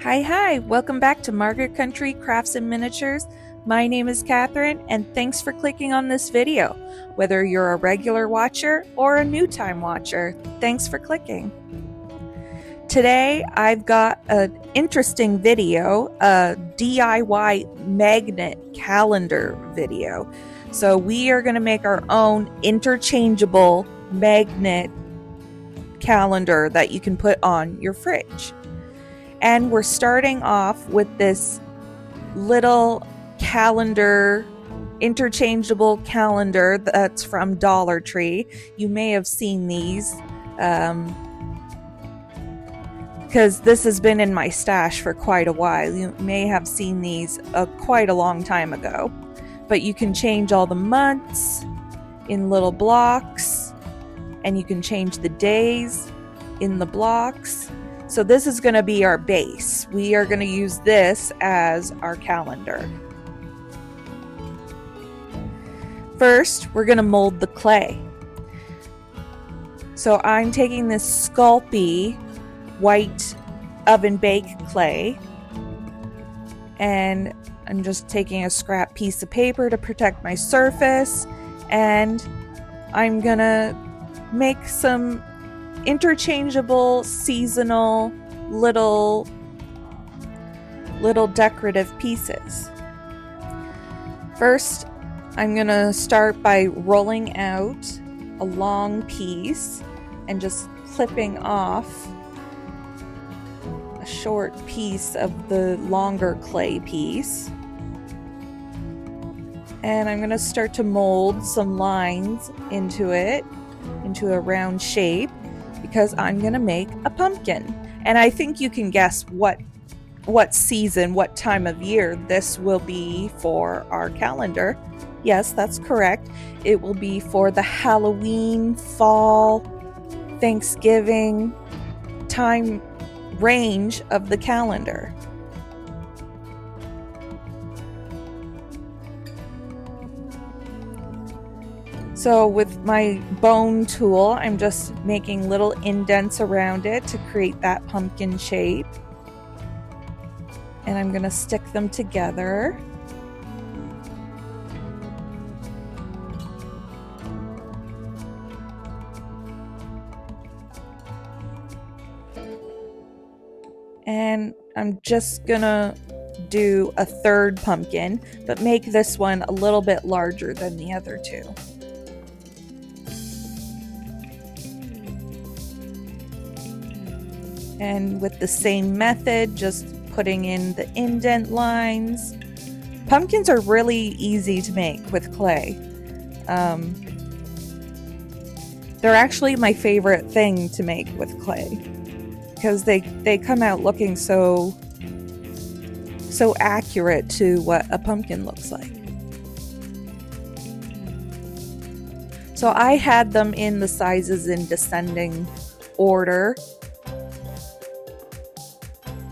Hi, welcome back to Margaret Country Crafts and Miniatures. My name is Catherine, and thanks for clicking on this video. Whether you're a regular watcher or a new time watcher, thanks for clicking. Today, I've got an interesting video, a DIY magnet calendar video. So we are going to make our own interchangeable magnet calendar that you can put on your fridge. And we're starting off with this little calendar, interchangeable calendar that's from Dollar Tree. You may have seen these because this has been in my stash for quite a while. You may have seen these quite a long time ago. But you can change all the months in little blocks, and you can change the days in the blocks. So this is going to be our base. We are going to use this as our calendar. First, we're going to mold the clay. So I'm taking this Sculpey white oven bake clay, and I'm just taking a scrap piece of paper to protect my surface, and I'm going to make some interchangeable seasonal little decorative pieces. First, I'm going to start by rolling out a long piece and just clipping off a short piece of the longer clay piece. And I'm going to start to mold some lines into it, into a round shape, because I'm going to make a pumpkin. And I think you can guess what season, what time of year this will be for our calendar. Yes, that's correct. It will be for the Halloween, fall, Thanksgiving time range of the calendar. So with my bone tool, I'm just making little indents around it to create that pumpkin shape. And I'm going to stick them together. And I'm just going to do a third pumpkin, but make this one a little bit larger than the other two. And with the same method, just putting in the indent lines. Pumpkins are really easy to make with clay. They're actually my favorite thing to make with clay, because they come out looking so accurate to what a pumpkin looks like. So I had them in the sizes in descending order,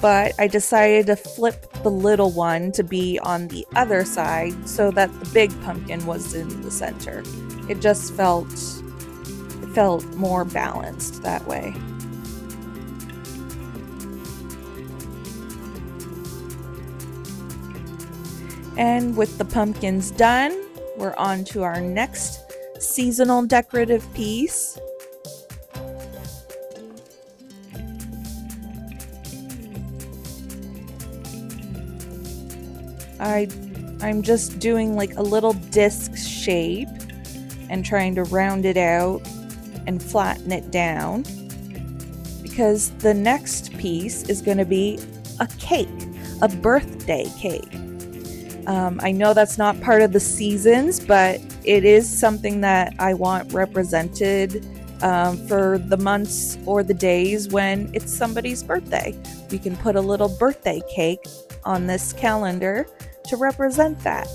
but I decided to flip the little one to be on the other side so that the big pumpkin was in the center. It just felt more balanced that way. And with the pumpkins done, we're on to our next seasonal decorative piece. I'm just doing like a little disc shape and trying to round it out and flatten it down, because the next piece is going to be a cake, a birthday cake. I know that's not part of the seasons, but it is something that I want represented for the months or the days when it's somebody's birthday. We can put a little birthday cake on this calendar to represent that.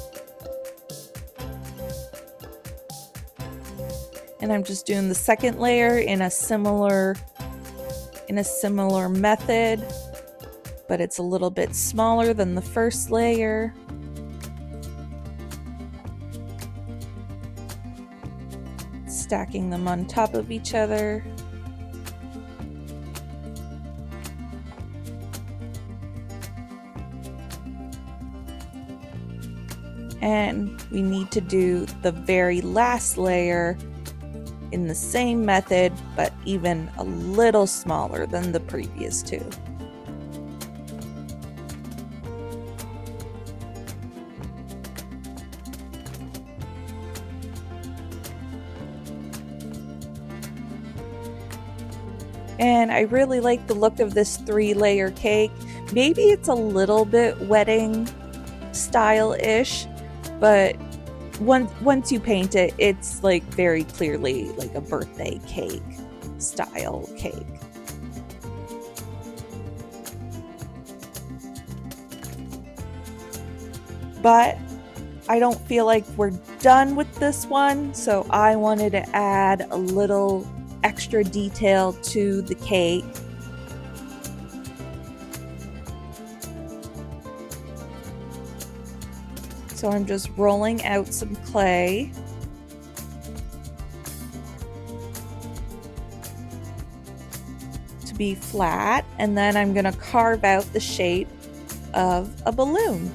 And I'm just doing the second layer in a similar method, but it's a little bit smaller than the first layer. Stacking them on top of each other. And we need to do the very last layer in the same method, but even a little smaller than the previous two. And I really like the look of this 3-layer cake. Maybe it's a little bit wedding style-ish, but once you paint it, it's like very clearly like a birthday cake style cake. But I don't feel like we're done with this one, so I wanted to add a little extra detail to the cake. So I'm just rolling out some clay. To be flat, and then I'm going to carve out the shape of a balloon.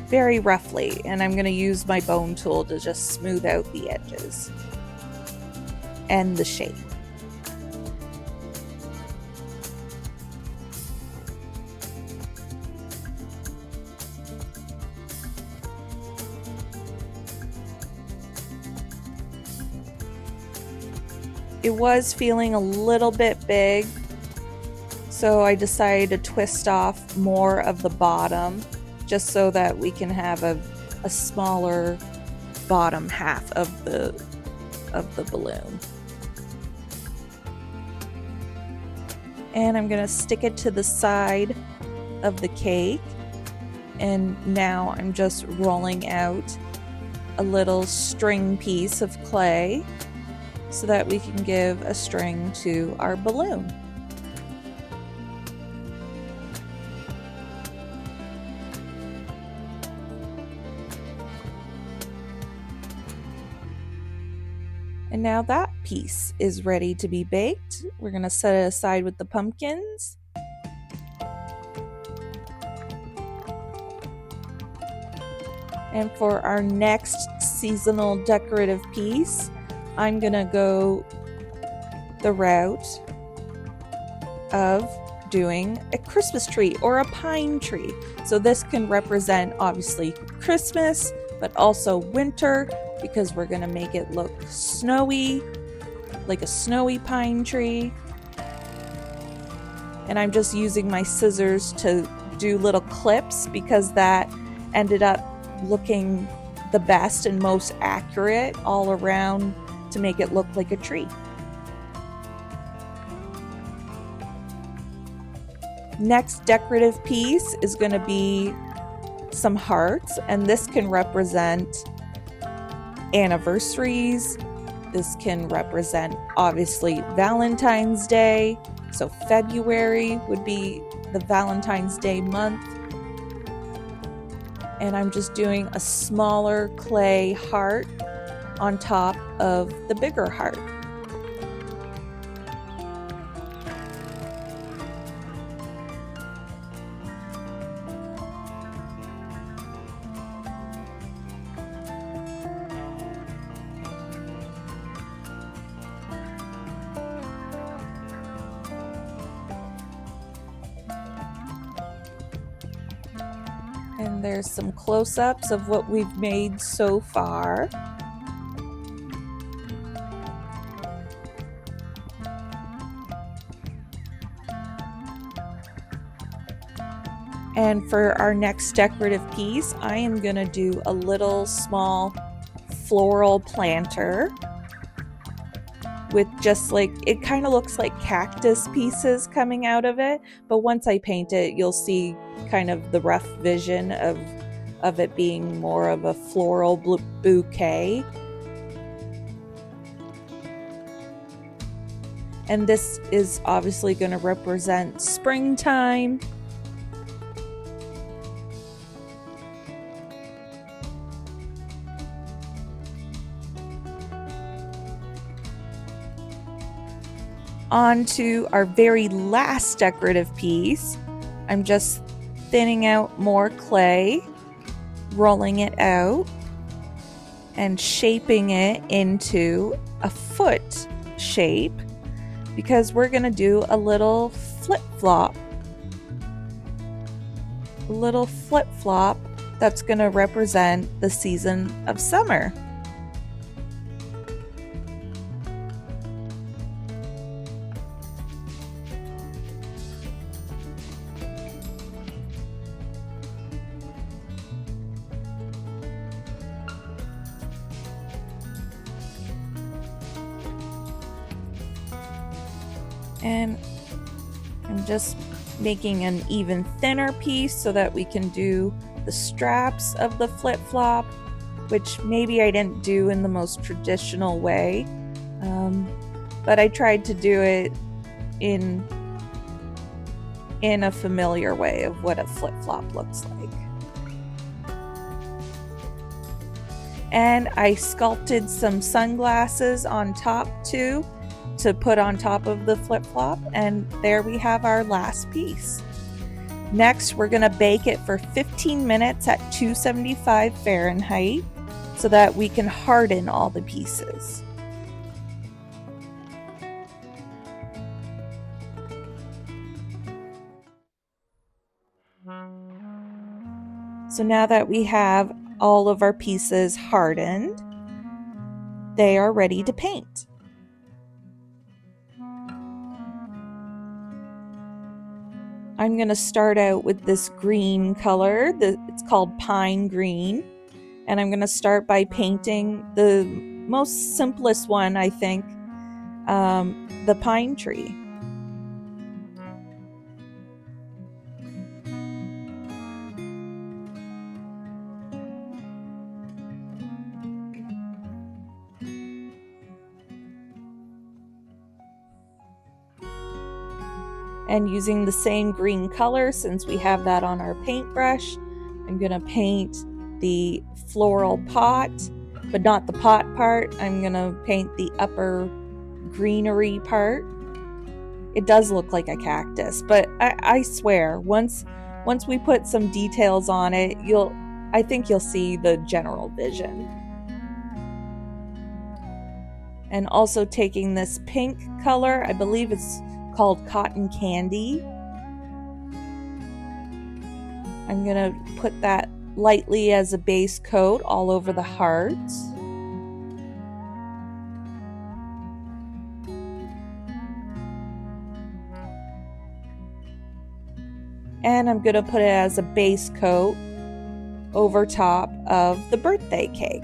Very roughly, and I'm going to use my bone tool to just smooth out the edges and the shape. It was feeling a little bit big, so I decided to twist off more of the bottom just so that we can have a smaller bottom half of the balloon. And I'm gonna stick it to the side of the cake, and now I'm just rolling out a little string piece of clay so that we can give a string to our balloon. And now that piece is ready to be baked. We're going to set it aside with the pumpkins. And for our next seasonal decorative piece, I'm going to go the route of doing a Christmas tree or a pine tree. So this can represent obviously Christmas, but also winter, because we're going to make it look snowy, like a snowy pine tree. And I'm just using my scissors to do little clips because that ended up looking the best and most accurate all around to make it look like a tree. Next decorative piece is going to be some hearts, and this can represent anniversaries. This can represent obviously Valentine's Day. So February would be the Valentine's Day month. And I'm just doing a smaller clay heart on top of the bigger heart. And there's some close-ups of what we've made so far. And for our next decorative piece, I am going to do a little small floral planter with just like, it kind of looks like cactus pieces coming out of it, but once I paint it, you'll see kind of the rough vision of it being more of a floral bouquet. And this is obviously going to represent springtime. On to our very last decorative piece. I'm just thinning out more clay rolling it out and shaping it into a foot shape, because we're going to do a little flip-flop. A little flip-flop that's going to represent the season of summer. And I'm just making an even thinner piece so that we can do the straps of the flip-flop, which maybe I didn't do in the most traditional way, but I tried to do it in a familiar way of what a flip-flop looks like. And I sculpted some sunglasses on top too, to put on top of the flip-flop, and there we have our last piece. Next, we're going to bake it for 15 minutes at 275 Fahrenheit so that we can harden all the pieces. So now that we have all of our pieces hardened, they are ready to paint. I'm going to start out with this green color. It's called pine green. And I'm going to start by painting the most simplest one, I think, the pine tree. And using the same green color, since we have that on our paintbrush, I'm going to paint the floral pot, but not the pot part. I'm going to paint the upper greenery part. It does look like a cactus, but I swear, once we put some details on it, I think you'll see the general vision. And also taking this pink color, I believe it's called cotton candy. I'm going to put that lightly as a base coat all over the hearts. And I'm going to put it as a base coat over top of the birthday cake.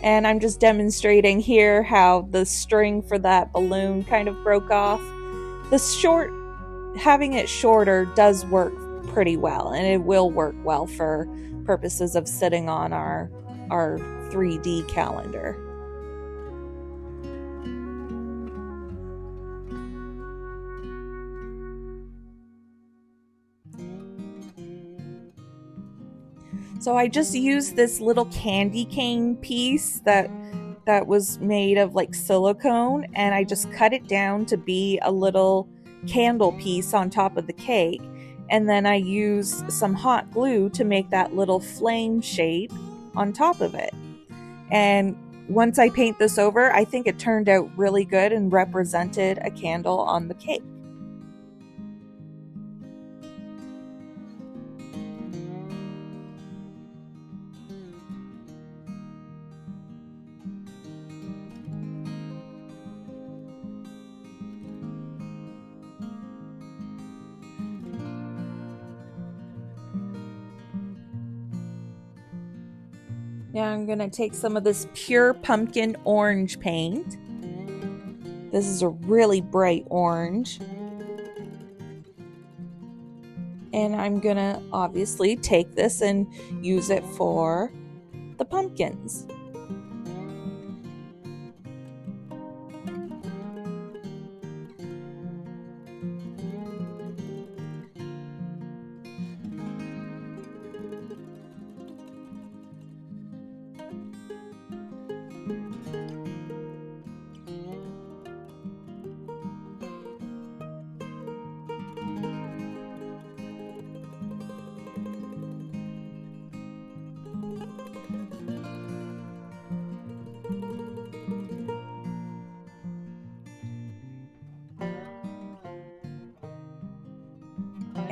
And I'm just demonstrating here how the string for that balloon kind of broke off. Having it shorter does work pretty well, and it will work well for purposes of sitting on our 3D calendar. So I just used this little candy cane piece that was made of like silicone, and I just cut it down to be a little candle piece on top of the cake. And then I used some hot glue to make that little flame shape on top of it. And once I paint this over, I think it turned out really good and represented a candle on the cake. Now I'm going to take some of this pure pumpkin orange paint. This is a really bright orange. And I'm going to obviously take this and use it for the pumpkins.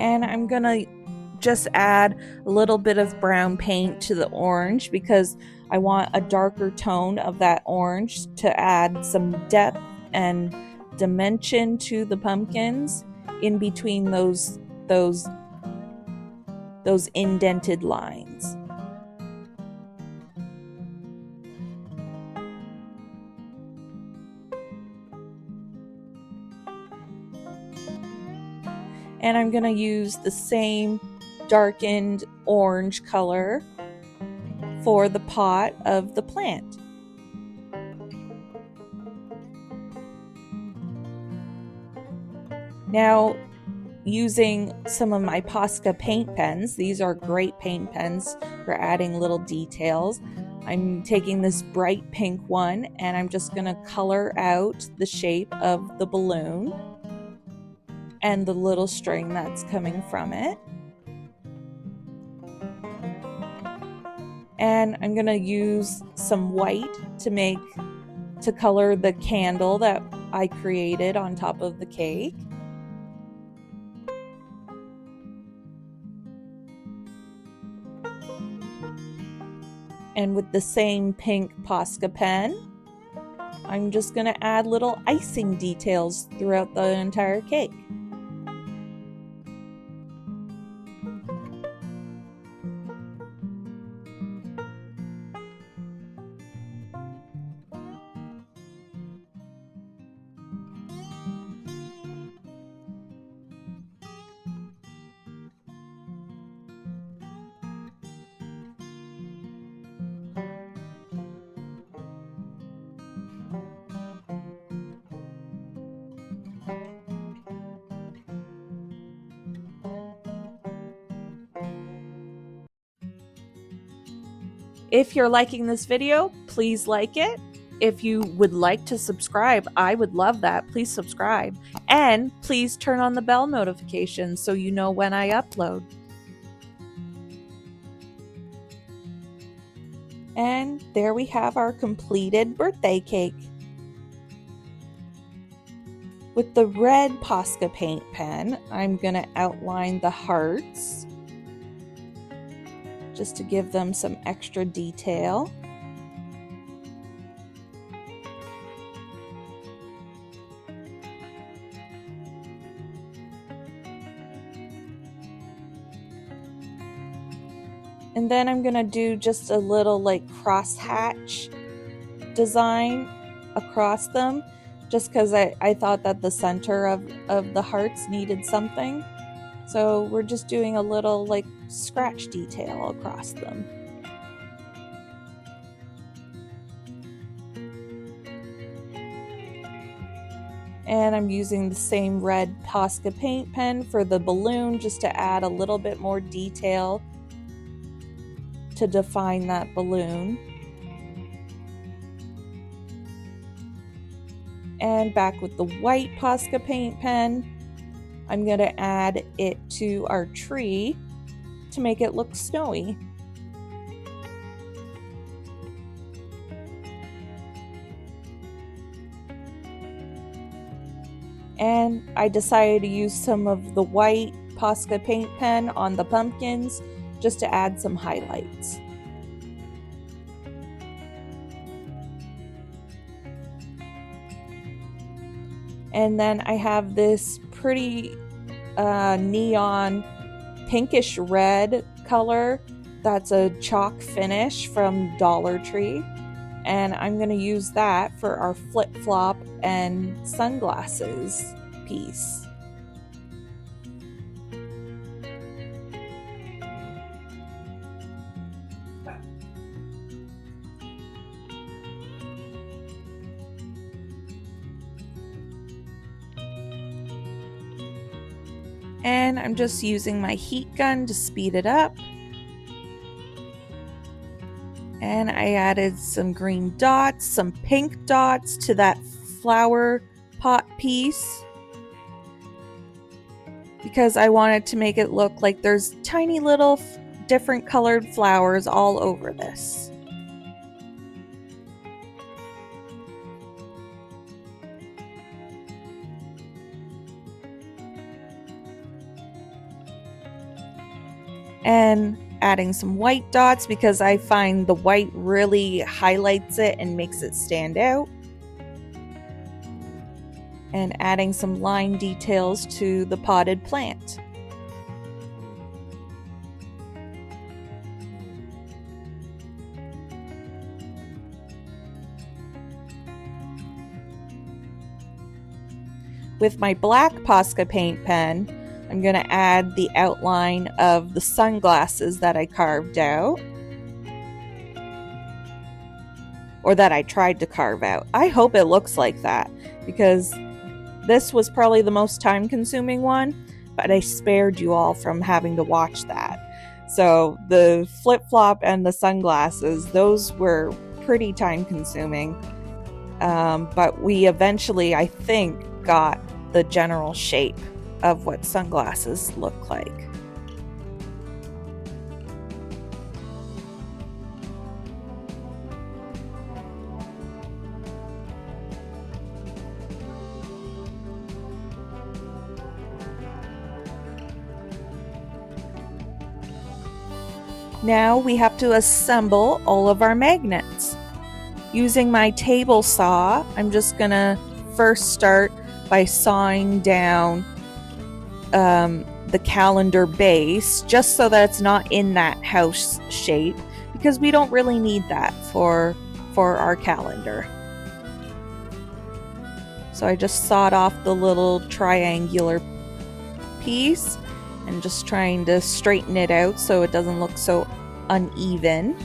And I'm gonna just add a little bit of brown paint to the orange because I want a darker tone of that orange to add some depth and dimension to the pumpkins in between those indented lines. And I'm going to use the same darkened orange color for the pot of the plant. Now, using some of my Posca paint pens, these are great paint pens for adding little details. I'm taking this bright pink one and I'm just going to color out the shape of the balloon and the little string that's coming from it. And I'm going to use some white to color the candle that I created on top of the cake. And with the same pink Posca pen, I'm just going to add little icing details throughout the entire cake. If you're liking this video, please like it. If you would like to subscribe, I would love that. Please subscribe. And please turn on the bell notifications so you know when I upload. And there we have our completed birthday cake. With the red Posca paint pen, I'm going to outline the hearts just to give them some extra detail. And then I'm going to do just a little like crosshatch design across them, just because I thought that the center of the hearts needed something. So we're just doing a little like scratch detail across them. And I'm using the same red Posca paint pen for the balloon just to add a little bit more detail to define that balloon. And back with the white Posca paint pen, I'm going to add it to our tree to make it look snowy. And I decided to use some of the white Posca paint pen on the pumpkins just to add some highlights. And then I have this pretty neon pinkish red color that's a chalk finish from Dollar Tree. And I'm going to use that for our flip-flop and sunglasses piece. And I'm just using my heat gun to speed it up. And I added some green dots, some pink dots to that flower pot piece, because I wanted to make it look like there's tiny little different colored flowers all over this. and adding some white dots because I find the white really highlights it and makes it stand out. And adding some line details to the potted plant. With my black Posca paint pen, I'm going to add the outline of the sunglasses that I carved out, or that I tried to carve out. I hope it looks like that, because this was probably the most time-consuming one, but I spared you all from having to watch that. So the flip-flop and the sunglasses, those were pretty time-consuming, but we eventually, I think, got the general shape of what sunglasses look like. Now we have to assemble all of our magnets. Using my table saw, I'm just gonna first start by sawing down the calendar base, just so that it's not in that house shape, because we don't really need that for our calendar. So I just sawed off the little triangular piece and just trying to straighten it out so it doesn't look so uneven.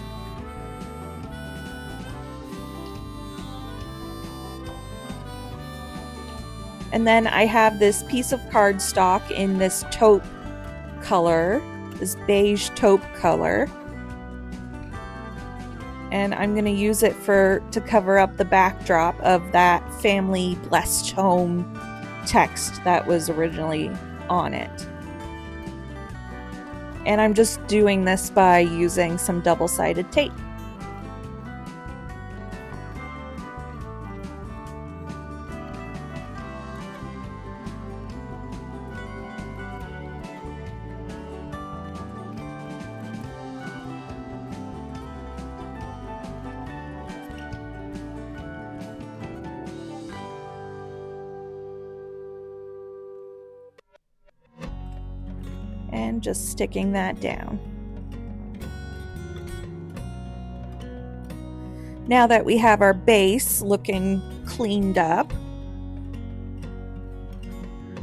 And then I have this piece of cardstock in this taupe color, this beige taupe color. And I'm going to use it to cover up the backdrop of that family blessed home text that was originally on it. And I'm just doing this by using some double-sided tape. And just sticking that down. Now that we have our base looking cleaned up,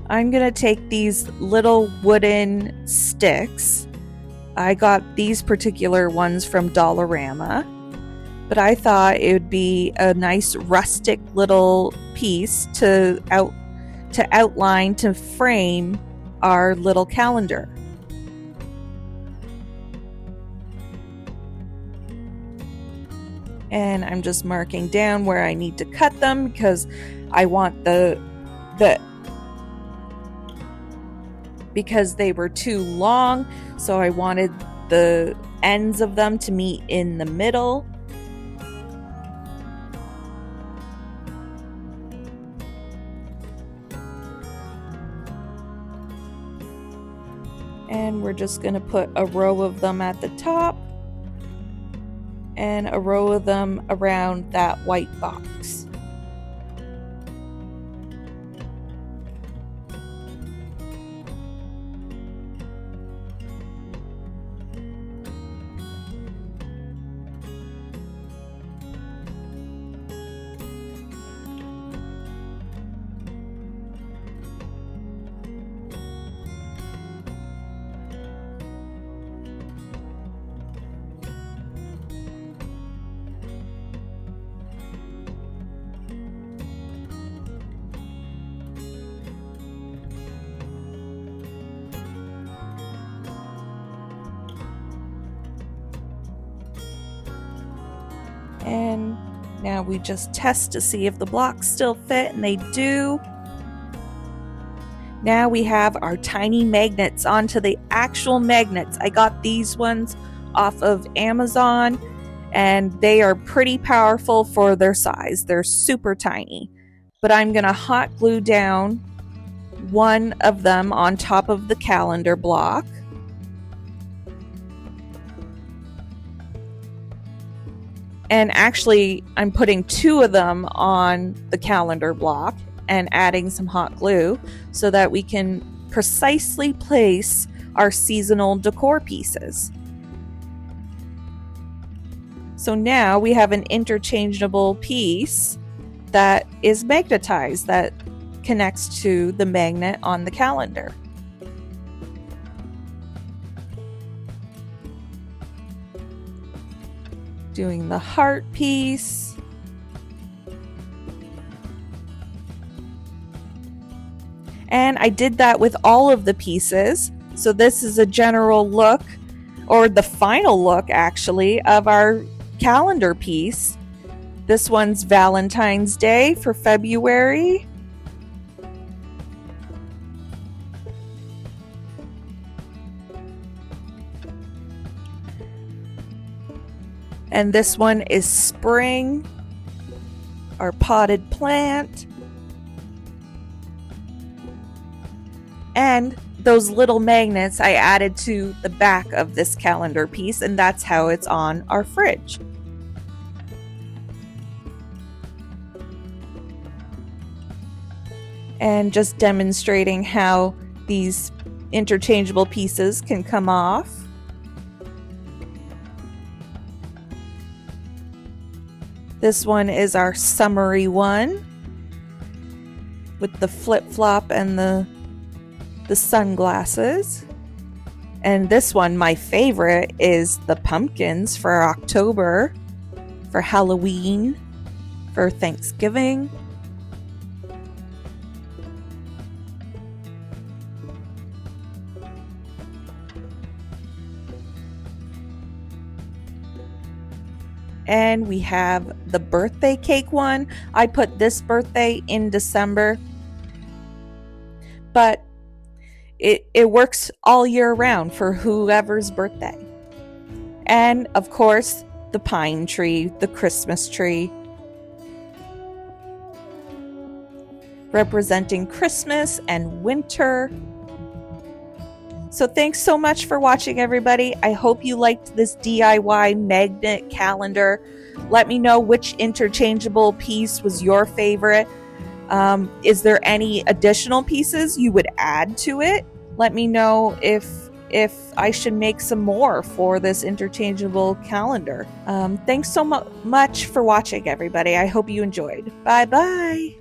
I'm going to take these little wooden sticks. I got these particular ones from Dollarama, but I thought it would be a nice rustic little piece to outline, to frame our little calendar. And I'm just marking down where I need to cut them because I want because they were too long, so I wanted the ends of them to meet in the middle. And we're just going to put a row of them at the top and a row of them around that white box. And now we just test to see if the blocks still fit, and they do. Now we have our tiny magnets onto the actual magnets. I got these ones off of Amazon, and they are pretty powerful for their size. They're super tiny. But I'm going to hot glue down one of them on top of the calendar block. And actually, I'm putting 2 of them on the calendar block and adding some hot glue so that we can precisely place our seasonal decor pieces. So now we have an interchangeable piece that is magnetized, that connects to the magnet on the calendar. Doing the heart piece. And I did that with all of the pieces. So this is a general look, or the final look actually, of our calendar piece. This one's Valentine's Day for February. And this one is spring, our potted plant. And those little magnets I added to the back of this calendar piece, and that's how it's on our fridge. And just demonstrating how these interchangeable pieces can come off. This one is our summery one with the flip-flop and the sunglasses. And this one, my favorite, is the pumpkins for October, for Halloween, for Thanksgiving. And we have the birthday cake one. I put this birthday in December, but it works all year round for whoever's birthday. And of course, the pine tree, the Christmas tree, representing Christmas and winter. So thanks so much for watching, everybody. I hope you liked this DIY magnet calendar. Let me know which interchangeable piece was your favorite. Is there any additional pieces you would add to it? Let me know if I should make some more for this interchangeable calendar. Thanks so much for watching, everybody. I hope you enjoyed. Bye-bye.